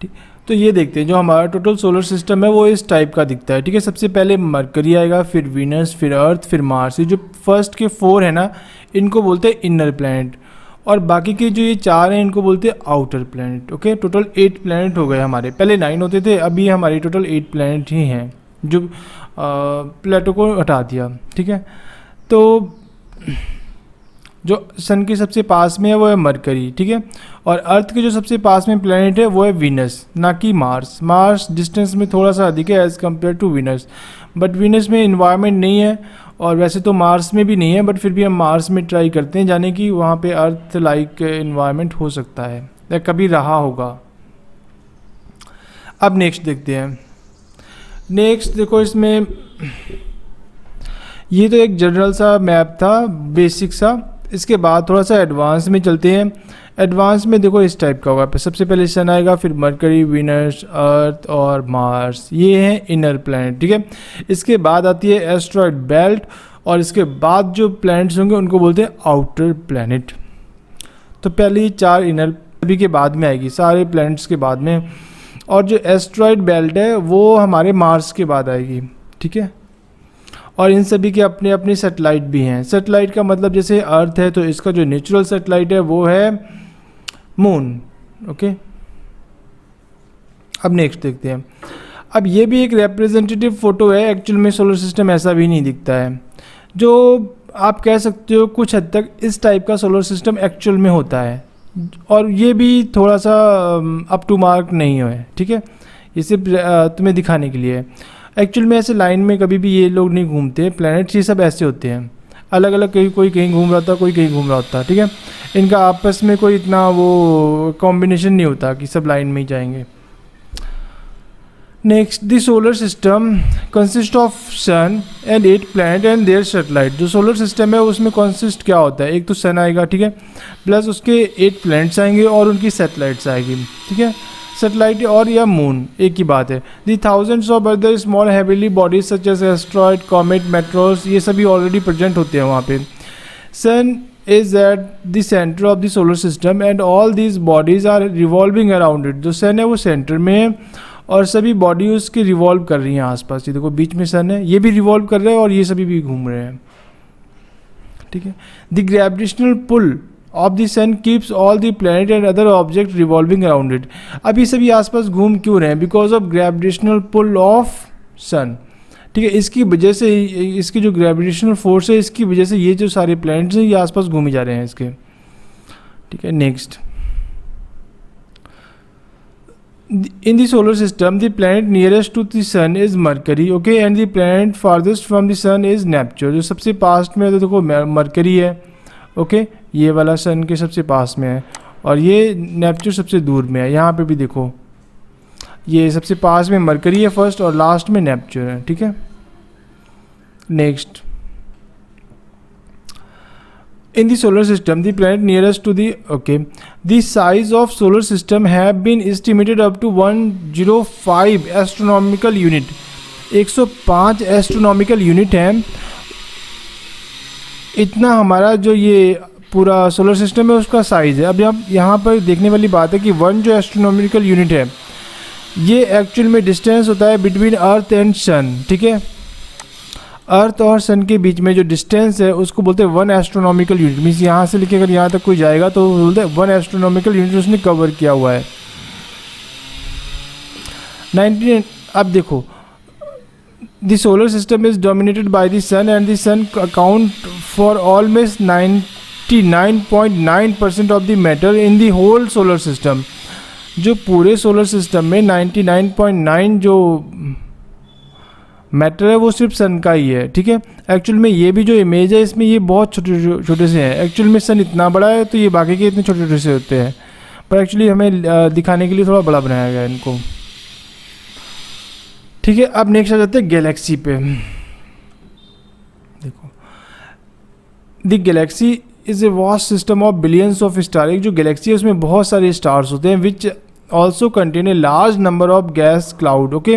ठीक, तो ये देखते हैं जो हमारा टोटल सोलर सिस्टम है वो इस टाइप का दिखता है। ठीक है, सबसे पहले मरकरी आएगा, फिर वीनस, फिर अर्थ, फिर मार्स। ये जो फर्स्ट के 4 है ना, इनको बोलते हैं इनर प्लैनेट, और बाकी के जो ये 4 हैं इनको बोलते हैं outer planet. Okay, total 8 planet हो गए हमारे, पहले 9 होते थे, अभी हमारे टोटल 8 प्लैनेट ही हैं, जो प्लेटो को हटा दिया। ठीक है, तो जो सन के सबसे पास में है वो है मरकरी। ठीक है, और अर्थ के जो सबसे पास में प्लैनेट है वो है वीनस, ना कि मार्स। मार्स डिस्टेंस में थोड़ा सा अधिक है as compare to Venus, but Venus में इन्वायरमेंट नहीं है, और वैसे तो मार्स में भी नहीं है, बट फिर भी हम मार्स में ट्राई करते हैं जाने कि वहाँ पे अर्थ लाइक इन्वायरमेंट हो सकता है या कभी रहा होगा। अब नेक्स्ट देखते हैं। नेक्स्ट देखो, इसमें ये तो एक जनरल सा मैप था, बेसिक सा। इसके बाद थोड़ा सा एडवांस में चलते हैं। एडवांस में देखो इस टाइप का होगा, सबसे पहले सन आएगा, फिर मरकरी, वीनस, अर्थ और मार्स, ये हैं इनर प्लैनेट। ठीक है, इसके बाद आती है एस्ट्रॉयड बेल्ट, और इसके बाद जो प्लैनेट्स होंगे उनको बोलते हैं आउटर प्लैनेट। तो पहले 4 इनर अभी के बाद में आएगी, सारे प्लैनेट्स के बाद में, और जो एस्ट्रॉयड बेल्ट है वो हमारे मार्स के बाद आएगी। ठीक है, और इन सभी के अपने अपने सैटेलाइट भी हैं। सैटेलाइट का मतलब जैसे अर्थ है तो इसका जो नेचुरल सैटेलाइट है वो है मून। ओके, अब नेक्स्ट देखते हैं। अब ये भी एक रिप्रेजेंटेटिव फ़ोटो है, एक्चुअल में सोलर सिस्टम ऐसा भी नहीं दिखता है। जो आप कह सकते हो कुछ हद तक इस टाइप का सोलर सिस्टम एक्चुअल में होता है, और ये भी थोड़ा सा अप टू मार्क नहीं है। ठीक है, ये सिर्फ तुम्हें दिखाने के लिए है। एक्चुअल में ऐसे लाइन में कभी भी ये लोग नहीं घूमते, प्लैनेट्स ये सब ऐसे होते हैं अलग अलग, कोई कहीं घूम रहा था, कोई कहीं घूम रहा होता। ठीक है, इनका आपस में कोई इतना वो कॉम्बिनेशन नहीं होता कि सब लाइन में ही जाएंगे। Next, the solar system consist of sun and 8 planet and their satellite. जो सोलर सिस्टम है उसमें कंसिस्ट क्या होता है, एक तो सन आएगा, ठीक है, प्लस उसके 8 प्लैनेट्स आएंगे और उनकी सैटेलाइट्स आएगी। ठीक है, सैटेलाइट और या मून एक ही बात है। The thousands of other small heavily bodies such as asteroid, comet, meteors, ये सभी ऑलरेडी प्रेजेंट होते हैं वहाँ पे। Sun is at the centre of the solar system and all these bodies are revolving around it. जो sun है वो centre में है और सभी बॉडी उसके रिवॉल्व कर रही हैं आसपास। ये देखो बीच में सन है, ये भी रिवॉल्व कर रहे हैं और ये सभी भी घूम रहे हैं। ठीक है, the gravitational pull of the sun keeps all the planet and other object revolving around it. अब ये सभी आसपास घूम क्यों रहे हैं, because of gravitational pull of sun. ठीक है, इसकी वजह से, इसकी जो ग्रेविटेशनल फोर्स है इसकी वजह से ये जो सारे प्लैनेट्स हैं ये आसपास घूमे जा रहे हैं इसके। ठीक है, next, in the solar system the planet nearest to the sun is Mercury, okay, and the planet farthest from the sun is Neptune। जो सबसे पास में है तो देखो मरकरी है, ओके, ये वाला सन के सबसे पास में है, और ये नेपच्यून सबसे दूर में है। यहाँ पे भी देखो ये सबसे पास में मरकरी है फर्स्ट और लास्ट में नेपच्यून है। ठीक है, next, in the solar system the planet nearest to the the size of solar system have been estimated up to 105 astronomical unit। 105 astronomical unit है, इतना हमारा जो ये पूरा सोलर सिस्टम है उसका साइज़ है। अब यहाँ पर देखने वाली बात है कि 1 जो एस्ट्रोनॉमिकल यूनिट है ये एक्चुअल में डिस्टेंस होता है बिटवीन अर्थ एंड सन। ठीक है, अर्थ और सन के बीच में जो डिस्टेंस है उसको बोलते हैं 1 एस्ट्रोनॉमिकल यूनिट। मीन्स यहाँ से लेकर अगर यहाँ तक कोई जाएगा तो बोलते हैं 1 एस्ट्रोनॉमिकल यूनिट उसने कवर किया हुआ है। 19। अब देखो, the solar system is dominated by the sun and the sun account for almost 99.9% of the matter in the whole solar system. जो पूरे सोलर सिस्टम में 99.9 जो मैटर है वो सिर्फ सन का ही है। ठीक है, एक्चुअल में ये भी जो इमेज है इसमें ये बहुत छोटे छोटे से हैं। एक्चुअल में सन इतना बड़ा है तो ये बाकी के इतने छोटे छोटे से होते हैं, पर एक्चुअली हमें दिखाने के लिए थोड़ा बड़ा बनाया गया है इनको। ठीक है, अब नेक्स्ट आ जाते हैं गैलेक्सी पे। देखो, the Galaxy is a vast system of billions of star. एक जो गैलेक्सी है उसमें बहुत सारे स्टार्स होते हैं which also contain a large number of gas cloud, okay,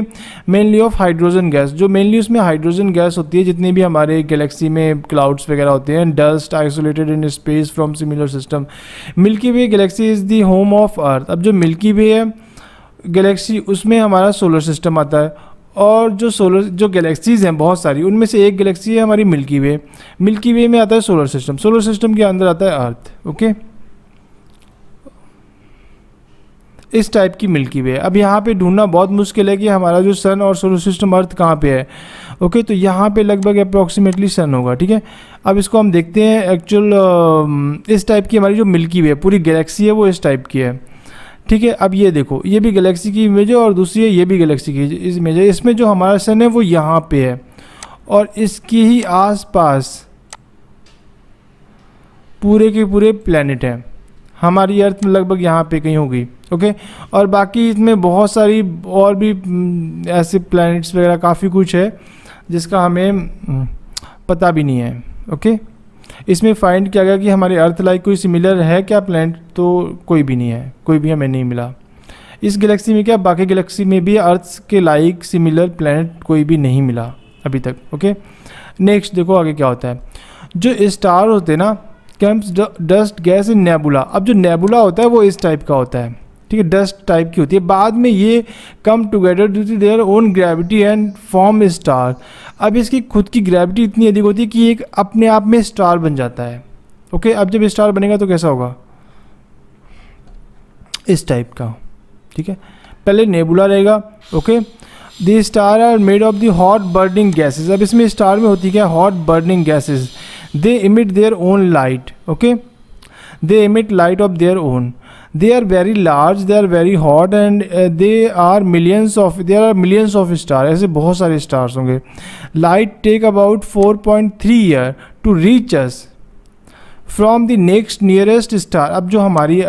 mainly of hydrogen gas. जो मेनली उसमें हाइड्रोजन गैस होती है, जितने भी हमारे गैलेक्सी में क्लाउड्स वगैरह होते हैं। Dust isolated in space from similar system. Milky way Galaxy is the home of earth. अब जो मिल्की वे है गैलेक्सी उसमें हमारा सोलर सिस्टम आता है, और जो गैलेक्सीज़ हैं बहुत सारी, उनमें से एक गैलेक्सी है हमारी मिल्की वे। मिल्की वे में आता है सोलर सिस्टम, सोलर सिस्टम के अंदर आता है अर्थ। ओके, इस टाइप की मिल्की वे। अब यहाँ पे ढूंढना बहुत मुश्किल है कि हमारा जो सन और सोलर सिस्टम अर्थ कहाँ पे है। ओके, तो यहाँ पे लगभग अप्रॉक्सीमेटली सन होगा। ठीक है, अब इसको हम देखते हैं एक्चुअल इस टाइप की हमारी जो मिल्की वे पूरी गैलेक्सी है वो इस टाइप की है। ठीक है, अब ये देखो, ये भी गैलेक्सी की इमेज है और दूसरी है ये भी गैलेक्सी की इमेज है। इसमें जो हमारा सन है वो यहाँ पे है और इसके ही आसपास पूरे के पूरे प्लैनेट हैं। हमारी अर्थ में लगभग यहाँ पे कहीं होगी। ओके, और बाकी इसमें बहुत सारी और भी ऐसे प्लैनेट्स वगैरह काफ़ी कुछ है जिसका हमें पता भी नहीं है। ओके, इसमें फाइंड किया गया कि हमारे अर्थ लाइक कोई सिमिलर है क्या प्लैनेट, तो कोई भी नहीं है, कोई भी हमें नहीं मिला। इस गैलेक्सी में क्या, बाकी गैलेक्सी में भी अर्थ के लाइक सिमिलर प्लैनेट कोई भी नहीं मिला अभी तक। ओके, नेक्स्ट देखो आगे क्या होता है। जो स्टार होते हैं ना, comes dust gas in nebula. अब जो नेबुला होता है वो इस टाइप का होता है। ठीक है, डस्ट टाइप की होती है। बाद में ये come together due to their own gravity and form star. अब इसकी खुद की ग्रेविटी इतनी अधिक होती है कि एक अपने आप में स्टार बन जाता है। ओके, अब जब स्टार बनेगा तो कैसा होगा, इस टाइप का। ठीक है, पहले नेबुला रहेगा। Okay, the star are made of the hot burning gases. अब इसमें स्टार में होती क्या, hot burning gases. They emit their own light. Okay, they emit light of their own. They are very large, they are very hot and there are millions of stars. ऐसे बहुत सारे stars होंगे। Light take about 4.3 year to reach us from the next nearest star. अब जो हमारी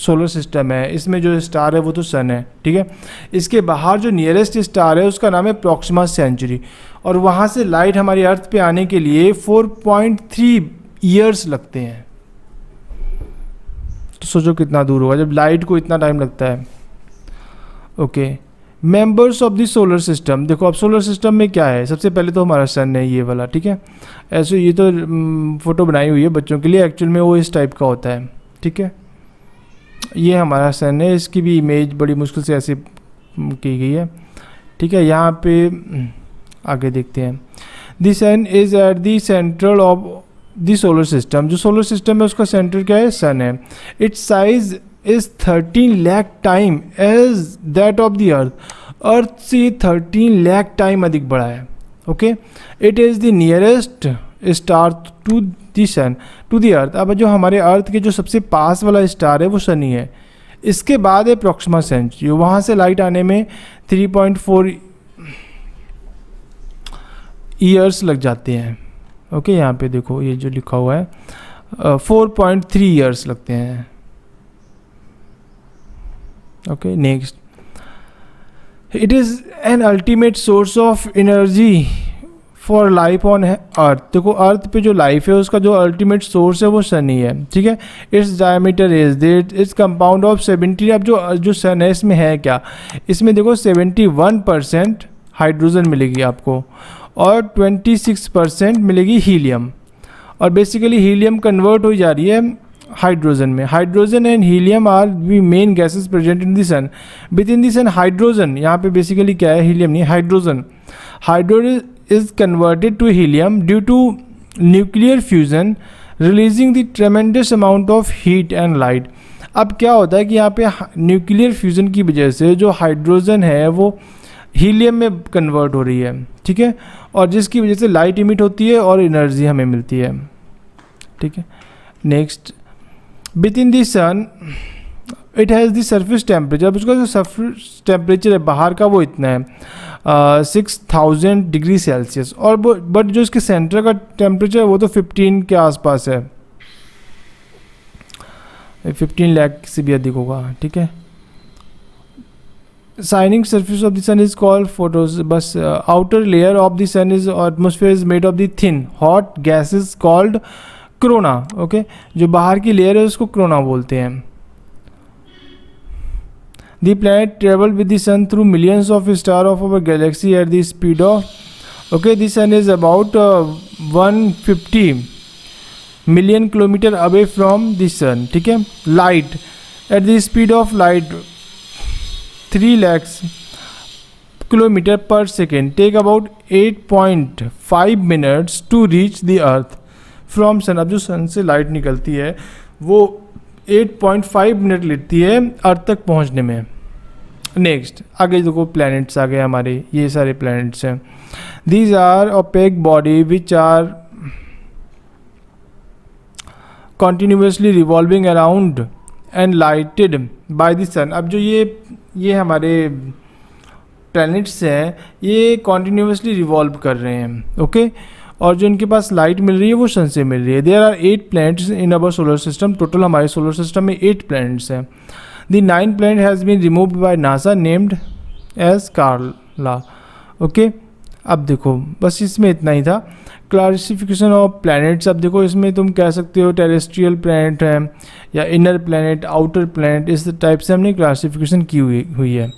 solar system है इसमें जो स्टार है वो तो सन है। ठीक है, इसके बाहर जो नियरेस्ट स्टार है उसका नाम है प्रॉक्सिमा सेंचुरी, और वहाँ से लाइट हमारी अर्थ पे आने के लिए 4.3 ईयर्स लगते हैं। तो सोचो कितना दूर होगा जब लाइट को इतना टाइम लगता है। Okay, members of the solar system. देखो अब सोलर सिस्टम में क्या है, सबसे पहले तो हमारा सन है ये वाला। ठीक है, ऐसे ये तो फोटो बनाई हुई है बच्चों के लिए, एक्चुअल में वो इस टाइप का होता है। ठीक है, ये हमारा सन है, इसकी भी इमेज बड़ी मुश्किल से ऐसे की गई है। ठीक है, यहाँ पे आगे देखते हैं। The sun is at the central of the solar system. जो सोलर सिस्टम है उसका सेंटर क्या है, सन है। Its size is 13 lakh time as that of the earth. Earth से 13 लाख टाइम अधिक बड़ा है। Okay, it is the nearest star to the sun to the earth. अब जो हमारे अर्थ के जो सबसे पास वाला स्टार है वो सन ही है। इसके बाद है प्रॉक्सिमा सेंचुरी, वहाँ से लाइट आने में 3.4 ईयर्स लग जाते हैं। ओके, यहाँ पे देखो ये जो लिखा हुआ है 4.3 ईयर्स लगते हैं। Okay, next, it is an ultimate source of energy for life on earth. देखो अर्थ पे जो लाइफ है उसका जो अल्टीमेट सोर्स है वो सन ही है। ठीक है, its diameter is that its compound of 70। अब जो सन है इसमें है क्या, इसमें देखो 71% हाइड्रोजन मिलेगी आपको और 26% मिलेगी हीलियम। और बेसिकली हीलियम कन्वर्ट हो जा रही है हाइड्रोजन में। Hydrogen and helium are the main gases present in the sun. Within the sun hydrogen, यहाँ पे बेसिकली क्या है, हीलियम नहीं, hydrogen is converted to helium due to nuclear fusion releasing the tremendous amount of heat and light. अब क्या होता है कि यहाँ पे न्यूक्लियर फ्यूजन की वजह से जो हाइड्रोजन है वो हीलियम में कन्वर्ट हो रही है। ठीक है, और जिसकी वजह से लाइट इमिट होती है और एनर्जी हमें मिलती है। ठीक है, next, within the sun it has the surface temperature. अब उसका जो सरफेस टेम्परेचर है बाहर का वो इतना है 6000 डिग्री सेल्सियस, और बट जो इसके सेंटर का टेम्परेचर है वो तो 15 के आसपास है, 15 लाख से भी अधिक होगा। ठीक है, shining surface of the sun is called photos। बस outer layer of the sun is atmosphere is made of the thin hot gases called corona। Okay, जो बाहर की लेयर है उसको कोरोना बोलते हैं। The planet travel with the sun through millions of stars of our galaxy at the speed of okay, the sun is about 150 million kilometer away from the sun। ठीक है, light at the speed of light 3 lakhs kilometer per second take about 8.5 minutes to reach the earth from sun। अब जो सन से light निकलती है वो 8.5 minute लेती है अर्थ तक पहुंचने में। नेक्स्ट आगे देखो प्लैनेट्स आ गए हमारे, ये सारे प्लैनेट्स हैं। These are opaque body which are continuously revolving around and lighted by the sun। अब जो ये हमारे प्लैनेट्स हैं ये continuously revolve कर रहे हैं, ओके और जो इनके पास लाइट मिल रही है वो सन से मिल रही है। There are 8 planets in our solar system। Total हमारे सोलर सिस्टम में 8 planets हैं। The 9th planet has been removed by NASA named as Carla। Okay अब देखो बस इसमें इतना ही था क्लासिफिकेशन ऑफ प्लैनेट्स। अब देखो इसमें तुम कह सकते हो टेरेस्ट्रियल प्लैनेट है या इनर प्लैनेट, आउटर प्लैनेट, इस टाइप से हमने क्लासिफिकेशन की हुई है।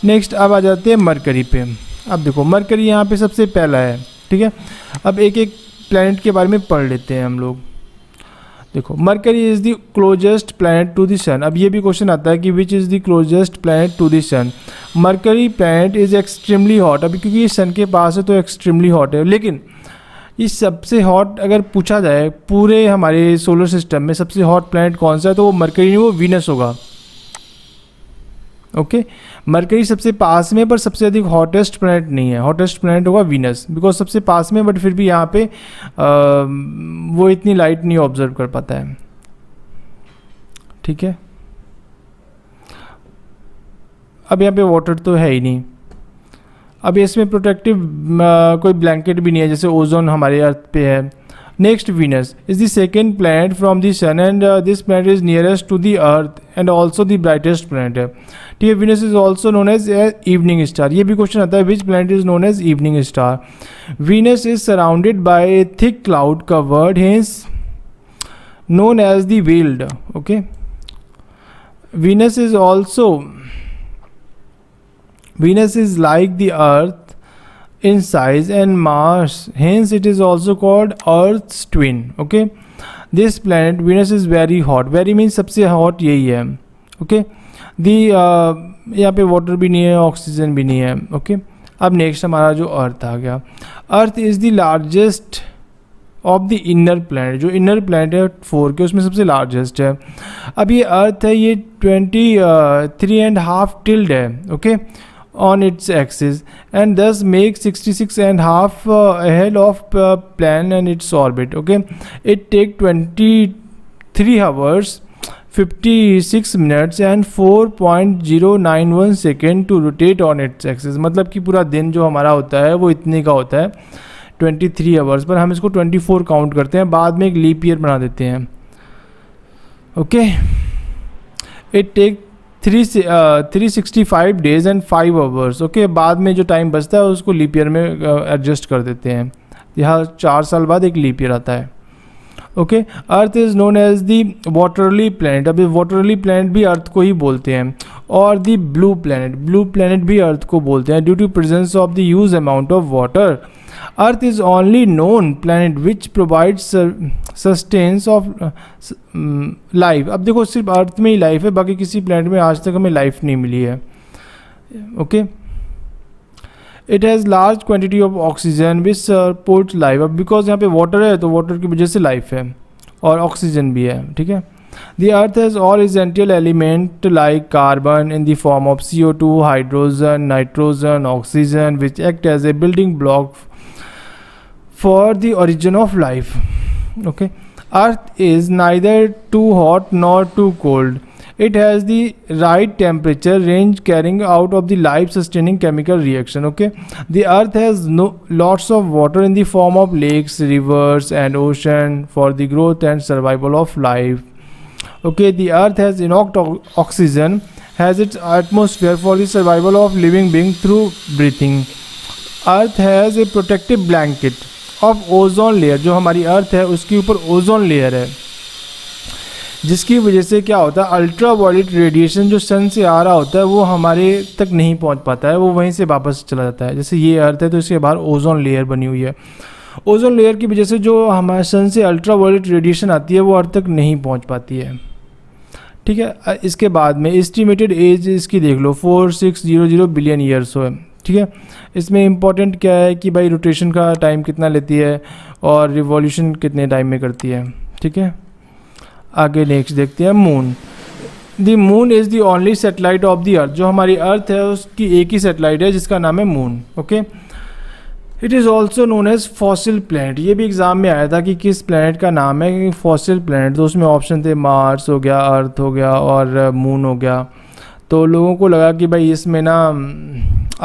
नेक्स्ट अब आ जाते हैं मरकरी पे। अब देखो मरकरी यहाँ पे सबसे पहला है, ठीक है। अब एक एक प्लैनेट के बारे में पढ़ लेते हैं हम लोग। देखो Mercury is the closest planet to the sun. अब ये भी क्वेश्चन आता है कि which is the closest planet to the sun. Mercury planet is extremely hot. अभी क्योंकि ये सन के पास है तो एक्सट्रीमली हॉट है, लेकिन इस सबसे हॉट अगर पूछा जाए पूरे हमारे सोलर सिस्टम में सबसे हॉट प्लैनेट कौन सा है तो वो मरकरी नहीं, वो वीनस होगा। ओके मरकरी सबसे पास में पर सबसे अधिक हॉटेस्ट प्लैनेट नहीं है, हॉटेस्ट प्लैनेट होगा वीनस, बिकॉज सबसे पास में बट फिर भी यहाँ पे वो इतनी लाइट नहीं ऑब्जर्व कर पाता है, ठीक है। अब यहाँ पे वाटर तो है ही नहीं। अब इसमें प्रोटेक्टिव कोई ब्लैंकेट भी नहीं है, जैसे ओजोन हमारे अर्थ पे है। Next Venus is the second planet from the sun and this planet is nearest to the earth and also the brightest planet है, ठीक है। Venus is also known as evening star. ये भी question आता है which planet is known as evening star. Venus is surrounded by a thick cloud covered hence known as the veiled. Okay Venus is like the Earth in size and mass, hence it is also called Earth's twin. Okay, this planet Venus is very hot. Very means सबसे hot यही है। Okay, यहाँ पे water भी नहीं है, oxygen भी नहीं है। ओके अब नेक्स्ट हमारा जो अर्थ आ गया। Earth is the largest of the inner planet. जो इनर प्लैनेट है 4 के उसमें सबसे लार्जेस्ट है। अब ये अर्थ है ये 23.5 टिल्ड है, okay on its axis and thus makes 66.5 ahead of plan and its orbit. Okay, it take 23 hours 56 minutes and 4.091 second to rotate on its axis। मतलब कि पूरा दिन जो हमारा होता है वो इतने का होता है 23 आवर्स, पर हम इसको 24 काउंट करते हैं, बाद में एक लीप ईयर बना देते हैं। Okay it take 365 days and 5 hours. Okay बाद में जो टाइम बचता है उसको लीप ईयर में एडजस्ट कर देते हैं। यहाँ 4 साल बाद एक लीप ईयर आता है। Okay Earth is known as the watery planet. अभी वाटरली प्लैनेट भी अर्थ को ही बोलते हैं, और दी ब्लू प्लैनेट भी अर्थ को बोलते हैं due to presence of the huge amount of water. Earth is only known planet which provides sustenance of life. अब देखो सिर्फ अर्थ में ही लाइफ है, बाकी किसी प्लैनेट में आज तक हमें लाइफ नहीं मिली है। Okay it has large quantity of oxygen which supports life. अब बिकॉज यहाँ पे वाटर है तो वाटर की वजह से लाइफ है और ऑक्सीजन भी है, ठीक है। The earth has all essential elements like carbon in the form of CO2, hydrogen, nitrogen, oxygen, which act as a building block for the origin of life. Okay, earth is neither too hot nor too cold. It has the right temperature range carrying out of the life sustaining chemical reaction. Okay, the earth has lots of water in the form of lakes, rivers and ocean for the growth and survival of life. Okay, the earth has enough oxygen, has its atmosphere for the survival of living being through breathing. Earth has a protective blanket of ozone layer. जो हमारी अर्थ है उसके ऊपर ozone layer है, जिसकी वजह से क्या होता है अल्ट्रा वायलेट रेडिएशन जो सन से आ रहा होता है वो हमारे तक नहीं पहुंच पाता है, वो वहीं से वापस चला जाता है। जैसे ये अर्थ है तो इसके बाहर ओजोन लेयर बनी हुई है। ओजोन लेयर की वजह से जो हमारे सन से अल्ट्रा वायलेट रेडिएशन आती है वो अर्थ तक नहीं पहुंच पाती है, ठीक है। इसके बाद में एस्टिमेटेड एज इसकी देख लो 4600 बिलियन ईयर्स हो, ठीक है। इसमें इम्पॉर्टेंट क्या है कि भाई रोटेशन का टाइम कितना लेती है और रिवॉल्यूशन कितने टाइम में करती है, ठीक है। आगे नेक्स्ट देखते हैं moon. The moon is the only satellite of the अर्थ, जो हमारी अर्थ है उसकी एक ही सेटेलाइट है जिसका नाम है moon, okay. It is also known as fossil planet, ये भी एग्जाम में आया था कि किस प्लैनेट का नाम है फॉसिल प्लैनेट, तो उसमें ऑप्शन थे मार्स हो गया, अर्थ हो गया और मून हो गया। तो लोगों को लगा कि भाई इसमें ना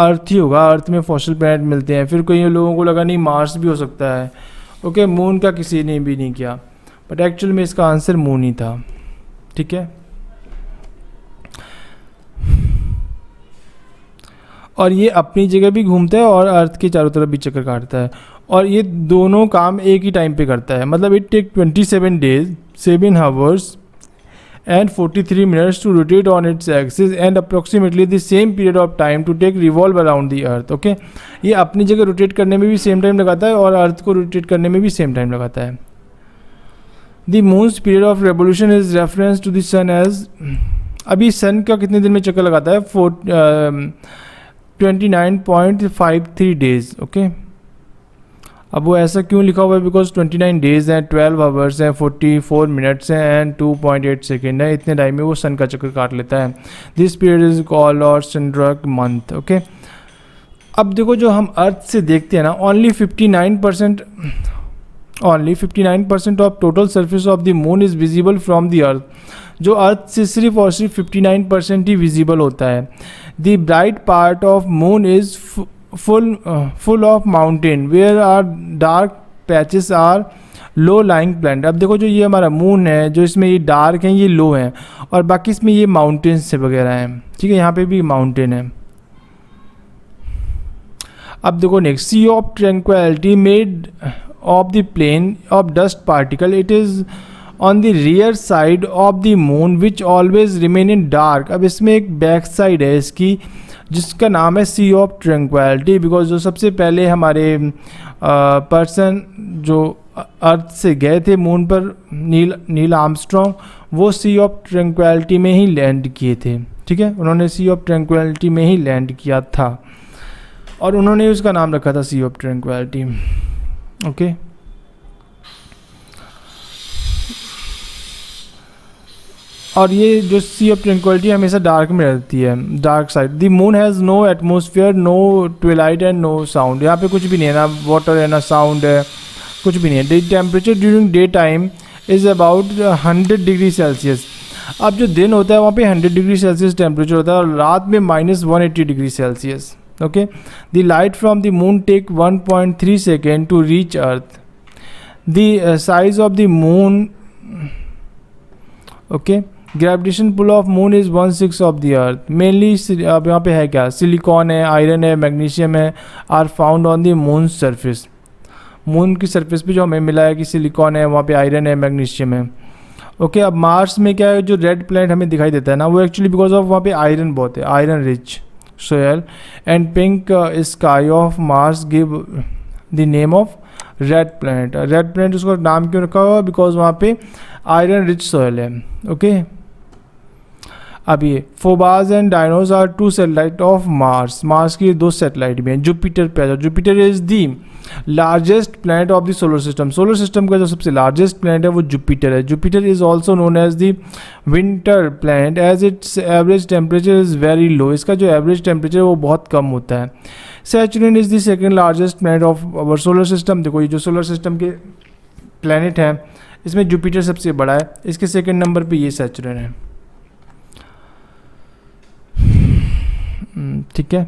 अर्थ ही होगा, अर्थ में फॉसिल प्लैनेट मिलते हैं। फिर कई लोगों को लगा नहीं मार्स भी हो सकता है, ओके। मून का किसी ने भी नहीं किया, बट एक्चुअल में इसका आंसर मून ही था, ठीक है। और ये अपनी जगह भी घूमता है और अर्थ के चारों तरफ भी चक्कर काटता है, और ये दोनों काम एक ही टाइम पे करता है। मतलब it take 27 days 7 hours and 43 minutes to rotate on its axis and approximately the same period of time to take revolve around the earth, okay। ये अपनी जगह रोटेट करने में भी सेम टाइम लगाता है और अर्थ को रोटेट करने में भी सेम टाइम लगाता है। The moon's period of revolution is reference to the sun as, अभी सन का कितने दिन में चक्कर लगाता है 29.53 डेज, ओके। अब वो ऐसा क्यों लिखा हुआ है, बिकॉज 29 डेज हैं, 12 आवर्स हैं, 44 मिनट्स हैं एंड 2.8 सेकेंड है, इतने टाइम में वो सन का चक्कर काट लेता है। दिस पीरियड इज कॉल्ड और चंद्रक मंथ, ओके। अब देखो जो हम अर्थ से देखते हैं ना, only 59% of total surface of the moon is visible from the earth, जो अर्थ से सिर्फ और सिर्फ 59% ही विजिबल होता है। The bright part of moon is full of mountain where are dark patches are low lying planet। अब देखो जो ये हमारा मून है, जो इसमें ये डार्क हैं ये लो हैं और बाकी इसमें ये माउंटेन्स से वगैरह हैं, ठीक है। यहाँ पे भी माउंटेन है। अब देखो next, sea of tranquillity made of the plain of dust particle, it is on the rear side of the moon which always remain in dark. अब इसमें एक बैक साइड है इसकी जिसका नाम है सी ऑफ ट्रैंक्विलिटी, बिकॉज जो सबसे पहले हमारे पर्सन जो अर्थ से गए थे मून पर, नील आर्मस्ट्रॉन्ग, वो सी ऑफ ट्रैंक्विलिटी में ही लैंड किए थे, ठीक है। उन्होंने सी ऑफ ट्रैंक्विलिटी में ही लैंड किया था और उन्होंने उसका नाम रखा था सी ऑफ ट्रैंक्विलिटी, ओके। और ये जो सी ऑफ ट्रैंक्विलिटी हमेशा डार्क में रहती है, dark side. The moon has no atmosphere, no twilight and no sound, यहाँ पे कुछ भी नहीं है, ना वाटर है ना साउंड है, कुछ भी नहीं है। The temperature during day time is about 100 degree Celsius. अब जो दिन होता है वहाँ पे 100 डिग्री सेल्सियस टेम्परेचर होता है और रात में -180 degree Celsius, okay. The light from the moon take 1.3 second to reach earth. The size of the moon, okay. Gravitation pull of moon is 1/6 of the earth. Mainly अब यहाँ पे है क्या, सिलिकॉन है, आयरन है, मैग्नीशियम है, are found on the moon surface. Moon की surface पे जो हमें मिला है कि सिलिकॉन है, वहाँ पे आयरन है, मैग्नीशियम है, ओके। अब मार्स में क्या है, जो रेड प्लैनेट हमें दिखाई देता है ना, वो एक्चुअली बिकॉज ऑफ वहाँ पे आयरन बहुत है, iron rich soil and pink sky of Mars give the name of red planet. Red planet उसका नाम क्यों रखा हुआ, बिकॉज वहाँ पे आयरन रिच सोयल है, ओके। अब ये Phobos and Deimos are 2 satellite of Mars. Mars की 2 सैटेलाइट भी हैं। जुपिटर पे, Jupiter is the largest planet of the solar system. Solar system का जो सबसे लार्जेस्ट प्लैनेट है वो जुपिटर है। Jupiter is also known as the winter planet as its average temperature is very low. इसका जो एवरेज टेम्परेचर है वो बहुत कम होता है। Saturn is the second largest planet of our solar system. देखो ये जो सोलर सिस्टम के प्लैनेट हैं इसमें जुपिटर सबसे बड़ा है, इसके सेकेंड नंबर पर ये सैचुरन है, ठीक है।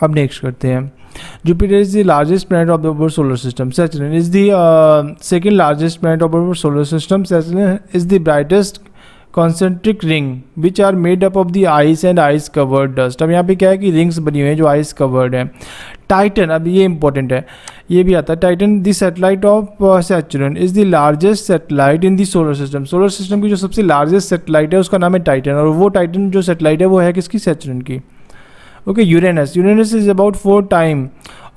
अब नेक्स्ट करते हैं, Jupiter is the largest planet of the solar system. Saturn is the second largest planet of our solar system. Saturn is the brightest concentric ring which are made up of the ice and ice covered dust. अब यहाँ पे क्या है कि rings बनी हुई हैं जो आइस कवर्ड है। टाइटन, अब ये इंपॉर्टेंट है, ये भी आता है। Titan the satellite of Saturn is the largest satellite in the solar system. Solar system की जो सबसे लार्जेस्ट सैटेलाइट है उसका नाम है टाइटन, और वो टाइटन जो सैटेलाइट है वो है किसकी, सैटर्न की, okay. Uranus, Uranus is about 4 time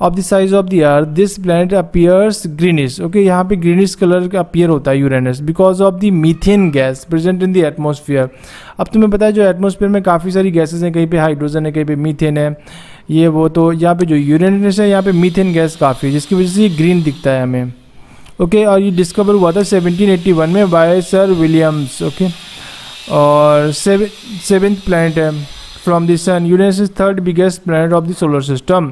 of the size of the earth this planet appears greenish. Okay, यहाँ पे ग्रीनिश कलर का अपीयर होता है Uranus because of the methane gas present in the atmosphere. अब तुम्हें पता है जो एटमोसफियर में काफ़ी सारी गैसेज हैं, कहीं पे हाइड्रोजन है, कहीं पे मीथेन है, ये वो, तो यहाँ पे जो यूरेनस है यहाँ पे मीथेन गैस काफ़ी है, जिसकी वजह से ये ग्रीन दिखता है हमें। ओके, और ये डिस्कवर हुआ था 1781 में बाय सर विलियम्स। ओके, और सेवेंथ प्लैनेट है from the sun. Uranus is third biggest planet of the solar system,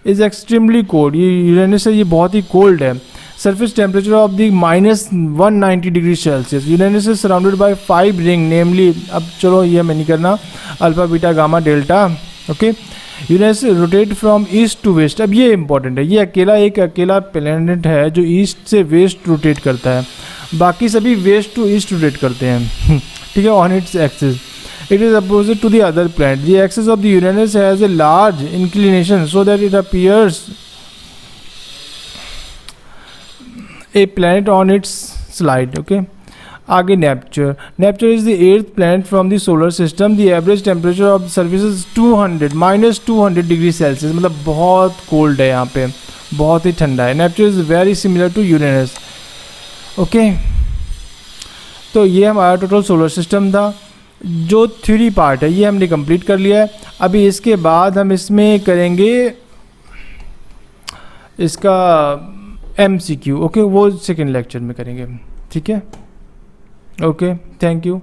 is extremely cold. ये यूरेनस है, ये बहुत ही कोल्ड है। Surface temperature of the -190 degree Celsius. Uranus is surrounded by 5 ring namely, अब चलो ये मैं नहीं करना, alpha beta gamma delta. Okay, Uranus rotate from east to west. अब ये इंपॉर्टेंट है, ये एक अकेला प्लैनेट है जो ईस्ट से वेस्ट रोटेट करता है, बाकी सभी वेस्ट टू ईस्ट रोटेट करते हैं। ठीक है, on its axis it is opposite to the other planet. The axis of the Uranus has a large inclination so that it appears a planet on its slide. Okay, आगे Neptune. Neptune is the 8th planet from the solar system. The average temperature of the surface is -200 degree Celsius, मतलब बहुत cold है यहाँ पे, बहुत ही ठंडा है। Neptune is very similar to Uranus. Okay, तो ये हमारा टोटल सोलर सिस्टम था। जो थ्योरी पार्ट है ये हमने कंप्लीट कर लिया है। अभी इसके बाद हम इसमें करेंगे इसका MCQ। ओके, वो सेकेंड लेक्चर में करेंगे। ठीक है, ओके, थैंक यू।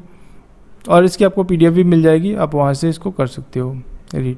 और इसकी आपको PDF भी मिल जाएगी, आप वहाँ से इसको कर सकते हो रीड।